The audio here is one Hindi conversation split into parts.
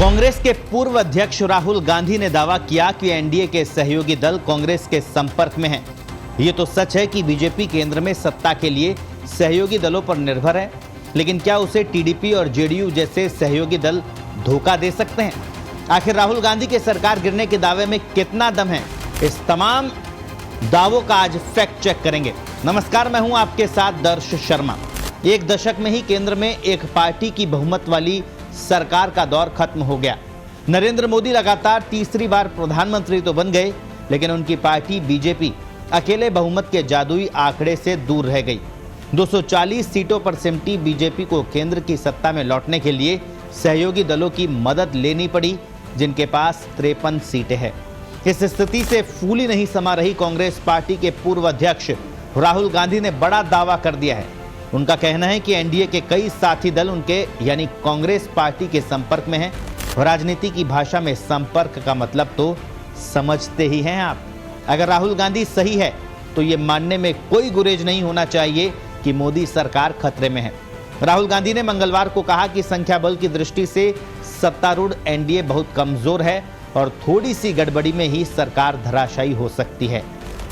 कांग्रेस के पूर्व अध्यक्ष राहुल गांधी ने दावा किया कि एनडीए के सहयोगी दल कांग्रेस के संपर्क में हैं। ये तो सच है कि बीजेपी केंद्र में सत्ता के लिए सहयोगी दलों पर निर्भर है, लेकिन क्या उसे टीडीपी और जेडीयू जैसे सहयोगी दल धोखा दे सकते हैं? आखिर राहुल गांधी के सरकार गिरने के दावे में कितना दम है? इस तमाम दावों का आज फैक्ट चेक करेंगे। नमस्कार, मैं हूं आपके साथ दर्श शर्मा। एक दशक में ही केंद्र में एक पार्टी की बहुमत वाली सरकार का दौर खत्म हो गया। नरेंद्र मोदी लगातार तीसरी बार प्रधानमंत्री तो बन गए, लेकिन उनकी पार्टी बीजेपी अकेले बहुमत के जादुई आंकड़े से दूर रह गई। 240 सीटों पर सिमटी बीजेपी को केंद्र की सत्ता में लौटने के लिए सहयोगी दलों की मदद लेनी पड़ी, जिनके पास 53 सीटें हैं। इस स्थिति से फूली नहीं समा रही कांग्रेस पार्टी के पूर्व अध्यक्ष राहुल गांधी ने बड़ा दावा कर दिया है। उनका कहना है कि एनडीए के कई साथी दल उनके यानी कांग्रेस पार्टी के संपर्क में हैं। राजनीति की भाषा में संपर्क का मतलब तो समझते ही हैं आप। अगर राहुल गांधी सही है तो ये मानने में कोई गुरेज नहीं होना चाहिए कि मोदी सरकार खतरे में है। राहुल गांधी ने मंगलवार को कहा कि संख्या बल की दृष्टि से सत्तारूढ़ एनडीए बहुत कमजोर है और थोड़ी सी गड़बड़ी में ही सरकार धराशायी हो सकती है।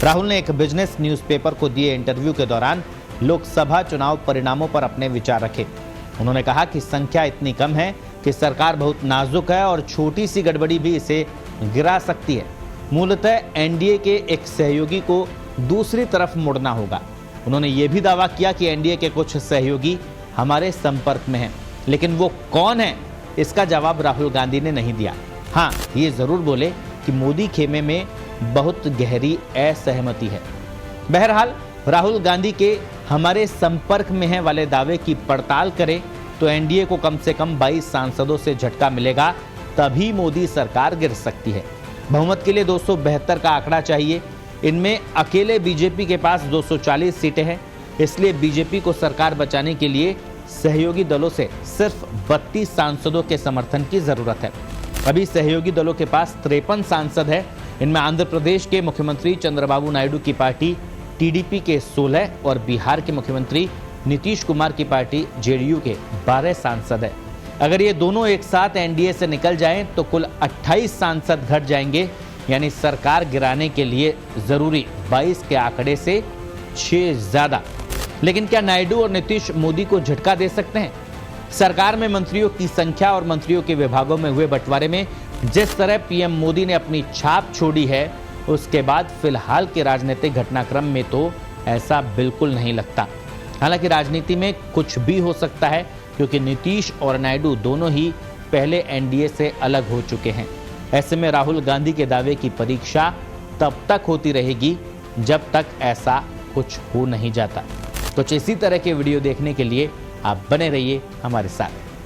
राहुल ने एक बिजनेस न्यूज़पेपर को दिए इंटरव्यू के दौरान लोकसभा चुनाव परिणामों पर अपने विचार रखे। उन्होंने कहा कि संख्या इतनी कम है कि सरकार बहुत नाजुक है और छोटी सी गड़बड़ी भी इसे गिरा सकती है। मूलतः एनडीए के एक सहयोगी को दूसरी तरफ मुड़ना होगा। उन्होंने ये भी दावा किया कि एनडीए के कुछ सहयोगी हमारे संपर्क में हैं, लेकिन वो कौन है, इसका जवाब राहुल गांधी ने नहीं दिया। हाँ, ये जरूर बोले कि मोदी खेमे में बहुत गहरी असहमति है। बहरहाल राहुल गांधी के हमारे संपर्क में है वाले दावे की पड़ताल करें तो एनडीए को कम से कम 22 सांसदों से झटका मिलेगा, तभी मोदी सरकार गिर सकती है। बहुमत के लिए 272 का आंकड़ा चाहिए। इनमें अकेले बीजेपी के पास 240 सीटें हैं, इसलिए बीजेपी को सरकार बचाने के लिए सहयोगी दलों से सिर्फ 32 सांसदों के समर्थन की जरूरत है। अभी सहयोगी दलों के पास 53 सांसद है। इनमें आंध्र प्रदेश के मुख्यमंत्री चंद्रबाबू नायडू की पार्टी टीडीपी के 16 और बिहार के मुख्यमंत्री नीतीश कुमार की पार्टी जेडीयू के 12 सांसद है। अगर ये दोनों एक साथ एनडीए से निकल जाएं तो कुल 28 सांसद घट जाएंगे, यानी सरकार गिराने के लिए जरूरी 22 के आंकड़े से 6 ज्यादा। लेकिन क्या नायडू और नीतीश मोदी को झटका दे सकते हैं? सरकार में मंत्रियों की संख्या और मंत्रियों के विभागों में हुए बंटवारे में जिस तरह पीएम मोदी ने अपनी छाप छोड़ी है, उसके बाद फिलहाल के राजनीतिक घटनाक्रम में तो ऐसा बिल्कुल नहीं लगता। हालांकि राजनीति में कुछ भी हो सकता है, क्योंकि नीतीश और नायडू दोनों ही पहले एनडीए से अलग हो चुके हैं। ऐसे में राहुल गांधी के दावे की परीक्षा तब तक होती रहेगी जब तक ऐसा कुछ हो नहीं जाता। कुछ इसी तरह के वीडियो देखने के लिए आप बने रहिए हमारे साथ।